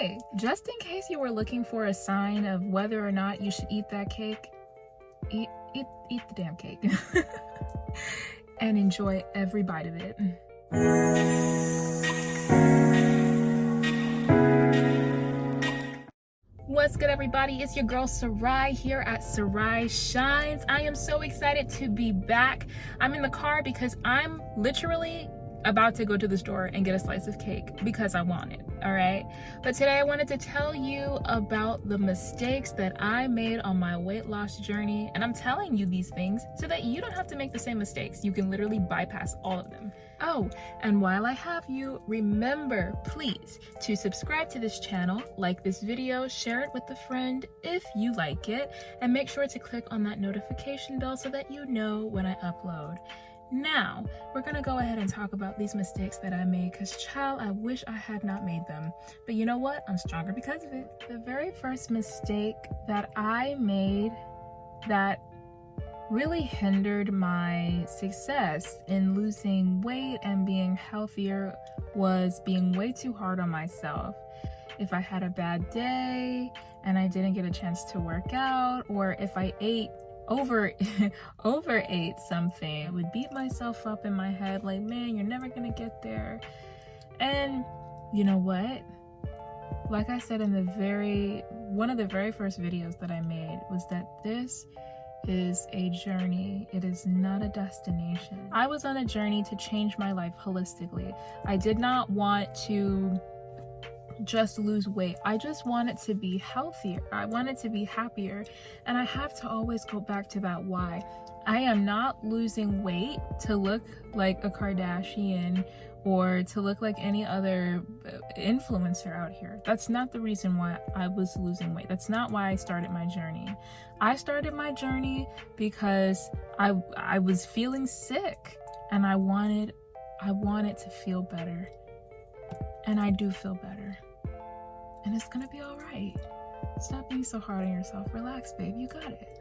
Okay, just in case you were looking for a sign of whether or not you should eat that cake, eat the damn cake and enjoy every bite of it. What's good, everybody? It's your girl Sarai here at Sarai Shines. I am so excited to be back. I'm in the car because I'm literally about to go to the store and get a slice of cake because I want it, all right? But today I wanted to tell you about the mistakes that I made on my weight loss journey, and I'm telling you these things so that you don't have to make the same mistakes. You can literally bypass all of them. Oh, and while I have you, remember, please, to subscribe to this channel, like this video, share it with a friend if you like it, and make sure to click on that notification bell so that you know when I upload. Now, we're gonna go ahead and talk about these mistakes that I made, because child, I wish I had not made them. But you know what? I'm stronger because of it. The very first mistake that I made that really hindered my success in losing weight and being healthier was being way too hard on myself. If I had a bad day and I didn't get a chance to work out, or if I overate something, I would beat myself up in my head like, man, you're never gonna get there. And you know what? Like I said in one of the very first videos that I made, was that this is a journey. It is not a destination. I was on a journey to change my life holistically. I did not want to just lose weight. I just wanted to be healthier. I wanted to be happier. And I have to always go back to that why. I am not losing weight to look like a Kardashian or to look like any other influencer out here. That's not the reason why I was losing weight. That's not why I started my journey. I started my journey because I was feeling sick and I wanted to feel better. And I do feel better. And it's gonna be all right. Stop being so hard on yourself. Relax, babe. You got it.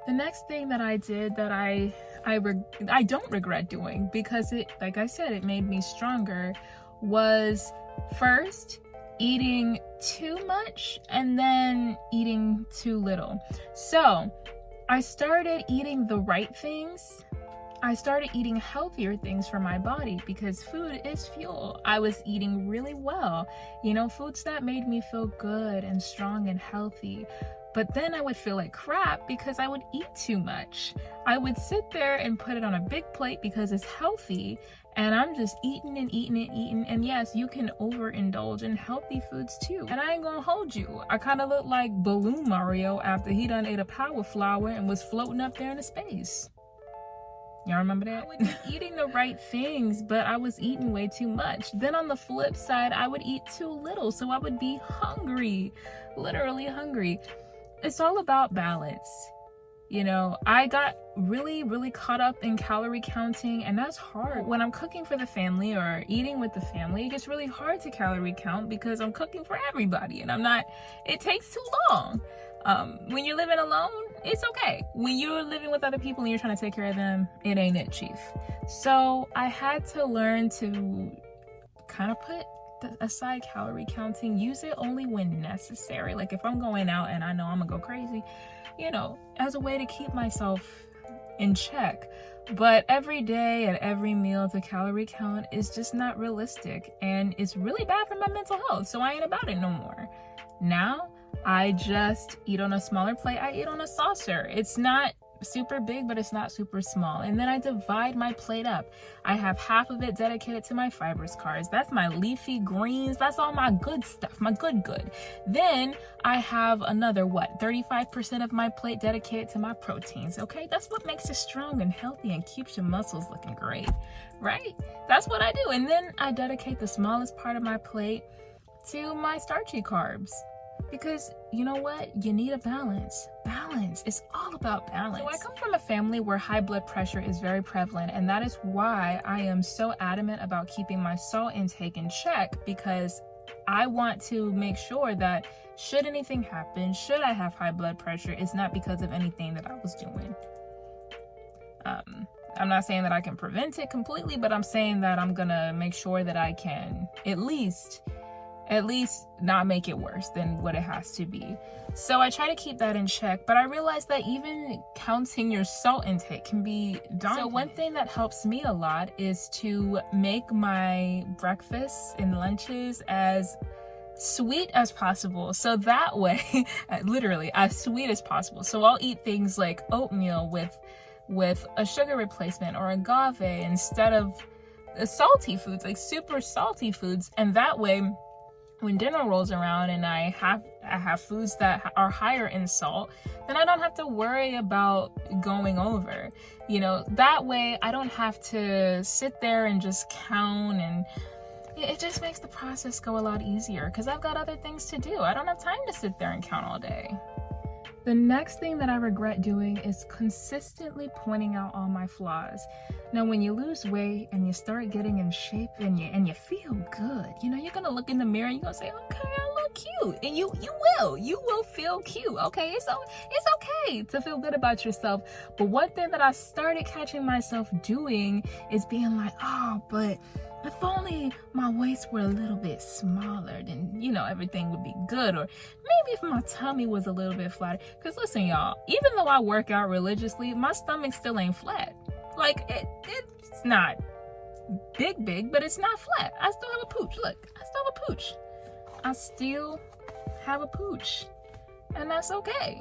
The next thing that I did that I don't regret doing, because it, like I said, it made me stronger, was first eating too much and then eating too little. So I started eating the right things. I started eating healthier things for my body, because food is fuel. I was eating really well, foods that made me feel good and strong and healthy. But then I would feel like crap because I would eat too much. I would sit there and put it on a big plate because it's healthy, and I'm just eating and eating and eating. And yes, you can overindulge in healthy foods too. And I ain't gonna hold you, I kind of look like Balloon Mario after he done ate a power flower and was floating up there into space. Y'all remember that? I would be eating the right things, but I was eating way too much. Then on the flip side, I would eat too little, so I would be hungry, literally hungry. It's all about balance. I got really, really caught up in calorie counting, and that's hard. When I'm cooking for the family or eating with the family, it gets really hard to calorie count because I'm cooking for everybody, and it takes too long. When you're living alone, it's okay. When you're living with other people and you're trying to take care of them, it ain't it, chief. So I had to learn to kind of put aside calorie counting, use it only when necessary. Like if I'm going out and I know I'm gonna go crazy, as a way to keep myself in check. But every day at every meal to calorie count is just not realistic, and it's really bad for my mental health. So I ain't about it no more. Now I just eat on a smaller plate. I eat on a saucer. It's not super big, but it's not super small. And then I divide my plate up. I have half of it dedicated to my fibrous carbs. That's my leafy greens. That's all my good stuff, my good. Then I have another, 35% of my plate dedicated to my proteins, okay? That's what makes you strong and healthy and keeps your muscles looking great, right? That's what I do. And then I dedicate the smallest part of my plate to my starchy carbs. Because you know what? You need a balance. Balance. It's all about balance. So I come from a family where high blood pressure is very prevalent, and that is why I am so adamant about keeping my salt intake in check, because I want to make sure that should anything happen, should I have high blood pressure, it's not because of anything that I was doing. I'm not saying that I can prevent it completely, but I'm saying that I'm gonna make sure that I can at least at least not make it worse than what it has to be. So I try to keep that in check, but I realize that even counting your salt intake can be daunting. So one thing that helps me a lot is to make my breakfasts and lunches as sweet as possible. So that way, literally as sweet as possible. So I'll eat things like oatmeal with a sugar replacement or agave instead of the salty foods, like super salty foods. And that way, when dinner rolls around and I have foods that are higher in salt, then I don't have to worry about going over. You know, that way I don't have to sit there and just count, and it just makes the process go a lot easier because I've got other things to do. I don't have time to sit there and count all day. The next thing that I regret doing is consistently pointing out all my flaws. Now, when you lose weight and you start getting in shape and you feel good, you know, you're gonna look in the mirror and you're gonna say, okay, I look cute. And you will feel cute. Okay, it's okay to feel good about yourself. But one thing that I started catching myself doing is being like, oh, but if only my waist were a little bit smaller, then, you know, everything would be good. Or maybe if my tummy was a little bit flatter. Because listen, y'all, even though I work out religiously, my stomach still ain't flat. Like, it's not big, but it's not flat. I still have a pooch. Look, I still have a pooch. I still have a pooch. And that's okay.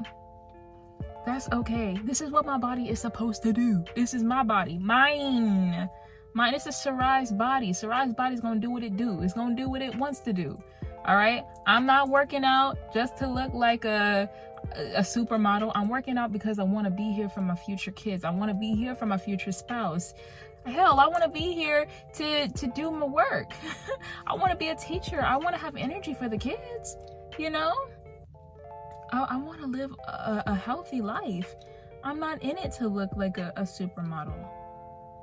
That's okay. This is what my body is supposed to do. This is my body. Mine. This is Sarai's body. Sarai's body's gonna do what it do. It's gonna do what it wants to do. All right? I'm not working out just to look like a supermodel. I'm working out because I want to be here for my future kids. I want to be here for my future spouse. Hell, I want to be here to do my work. I want to be a teacher. I want to have energy for the kids. You know? I want to live a healthy life. I'm not in it to look like a supermodel.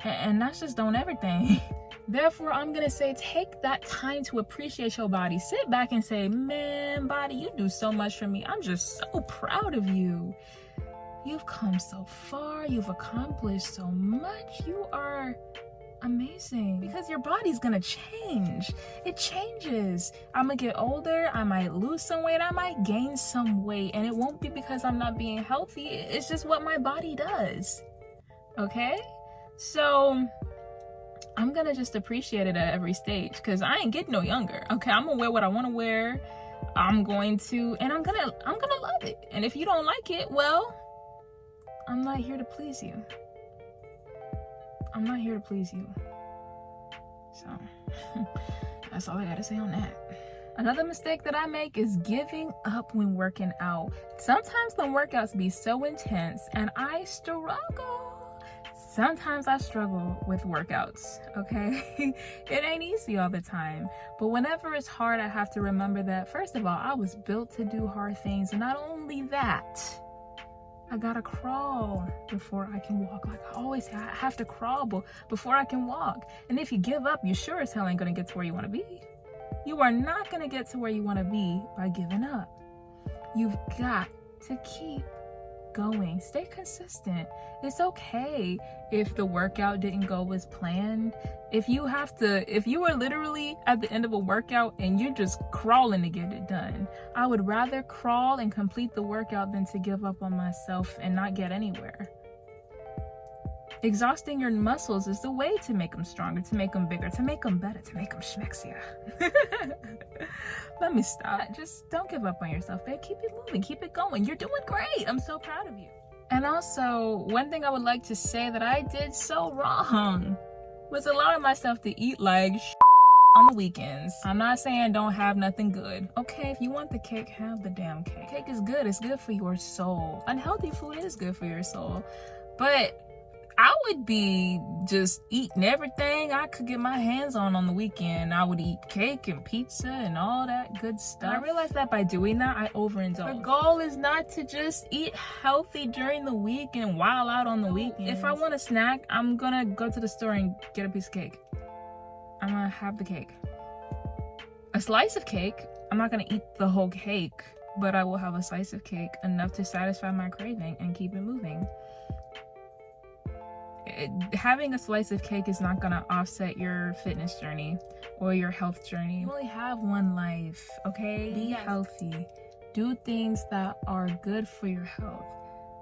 And that's just don't everything. Therefore, I'm gonna say, take that time to appreciate your body. Sit back and say, man, body, you do so much for me. I'm just so proud of you. You've come so far. You've accomplished so much. You are amazing. Because your body's gonna change. It changes. I'm gonna get older. I might lose some weight. I might gain some weight. And it won't be because I'm not being healthy. It's just what my body does. Okay? So I'm gonna just appreciate it at every stage because I ain't getting no younger. Okay, I'm gonna wear what I want to wear. I'm gonna love it. And if you don't like it, well, I'm not here to please you. I'm not here to please you. So that's all I gotta say on that. Another mistake that I make is giving up when working out. Sometimes the workouts be so intense and I struggle. Sometimes I struggle with workouts, okay? It ain't easy all the time. But whenever it's hard, I have to remember that, first of all, I was built to do hard things. And not only that, I gotta crawl before I can walk. Like I always say, I have to crawl before I can walk. And if you give up, you sure as hell ain't gonna get to where you wanna be. You are not gonna get to where you wanna be by giving up. You've got to keep going. Stay consistent. It's okay if the workout didn't go as planned. If you are literally at the end of a workout and you're just crawling to get it done, I would rather crawl and complete the workout than to give up on myself and not get anywhere. Exhausting your muscles is the way to make them stronger, to make them bigger, to make them better, to make them schmexier. Let me stop. Just don't give up on yourself, babe. Keep it moving. Keep it going. You're doing great. I'm so proud of you. And also, one thing I would like to say that I did so wrong was allowing myself to eat like on the weekends. I'm not saying don't have nothing good. Okay, if you want the cake, have the damn cake. Cake is good. It's good for your soul. Unhealthy food is good for your soul. But I would be just eating everything I could get my hands on the weekend. I would eat cake and pizza and all that good stuff. I realized that by doing that, I overindulge. The goal is not to just eat healthy during the week and wild out on the weekend. If I want a snack, I'm gonna go to the store and get a piece of cake. I'm gonna have the cake. A slice of cake, I'm not gonna eat the whole cake, but I will have a slice of cake, enough to satisfy my craving and keep it moving. having a slice of cake is not gonna offset your fitness journey or your health journey. You only have one life, okay? Be healthy. Do things that are good for your health,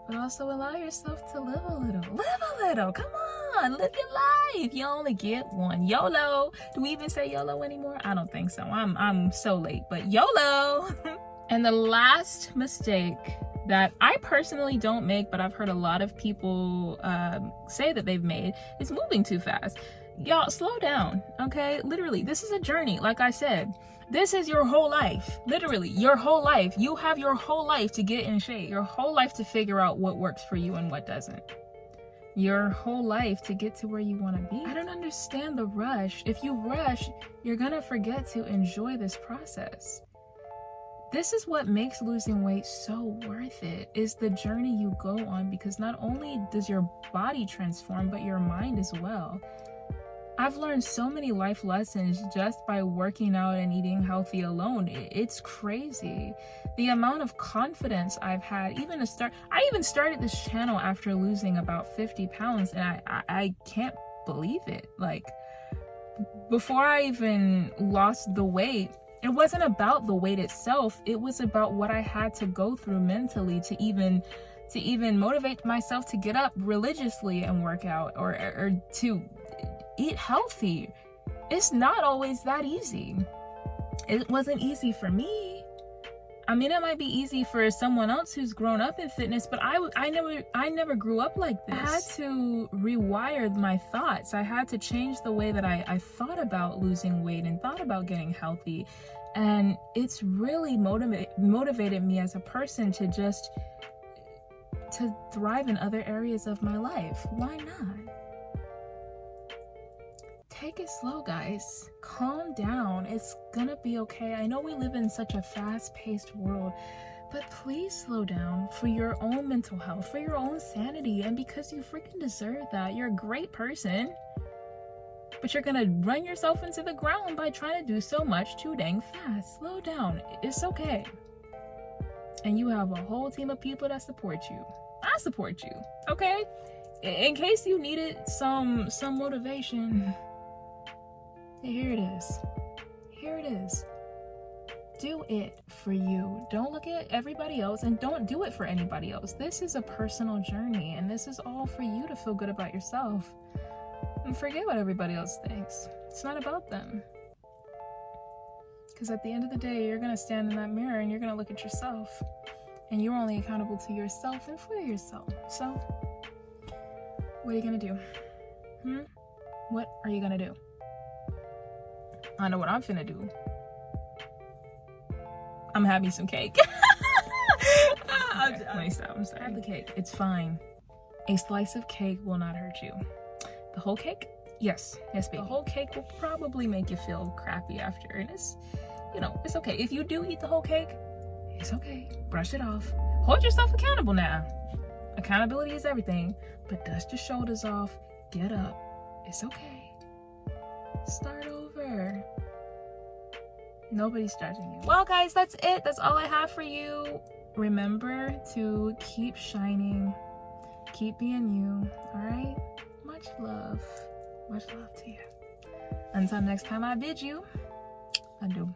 but also allow yourself to live a little. Live a little. Come on, live your life. You only get one. YOLO. Do we even say YOLO anymore? I don't think so. I'm so late, but YOLO. And the last mistake that I personally don't make, but I've heard a lot of people say that they've made, is moving too fast. Y'all, slow down, okay? Literally, this is a journey. Like I said, this is your whole life. Literally, your whole life. You have your whole life to get in shape. Your whole life to figure out what works for you and what doesn't. Your whole life to get to where you want to be. I don't understand the rush. If you rush, you're gonna forget to enjoy this process. This is what makes losing weight so worth it, is the journey you go on, because not only does your body transform, but your mind as well. I've learned so many life lessons just by working out and eating healthy alone. It's crazy. The amount of confidence I've had, I even started this channel after losing about 50 pounds, and I can't believe it. Like, before I even lost the weight, it wasn't about the weight itself. It was about what I had to go through mentally to even motivate myself to get up religiously and work out, or to eat healthy. It's not always that easy. It wasn't easy for me. I mean, it might be easy for someone else who's grown up in fitness, but I never grew up like this. I had to rewire my thoughts. I had to change the way that I thought about losing weight and thought about getting healthy. And it's really motivated me as a person to thrive in other areas of my life. Why not? Take it slow, guys. Calm down. It's gonna be okay. I know we live in such a fast-paced world, but please slow down for your own mental health, for your own sanity, and because you freaking deserve that. You're a great person, but you're gonna run yourself into the ground by trying to do so much too dang fast. Slow down. It's okay. And you have a whole team of people that support you. I support you, okay? In case you needed some motivation, here it is. Here it is. Do it for you. Don't look at everybody else, and don't do it for anybody else. This is a personal journey, and this is all for you to feel good about yourself. And forget what everybody else thinks. It's not about them. Because at the end of the day, you're going to stand in that mirror and you're going to look at yourself. And you're only accountable to yourself and for yourself. So, what are you going to do? What are you going to do? I know what I'm finna do. I'm having some cake. Let me stop. I'm sorry. Have the cake. It's fine. A slice of cake will not hurt you. The whole cake? Yes, baby. The whole cake will probably make you feel crappy after, and it's okay. If you do eat the whole cake, it's okay. Brush it off. Hold yourself accountable now. Accountability is everything, but dust your shoulders off. Get up. It's okay. Start over. Nobody's judging you. Well, guys, that's it. That's all I have for you. Remember to keep shining. Keep being you. All right? Much love. Much love to you. Until next time I bid you adieu.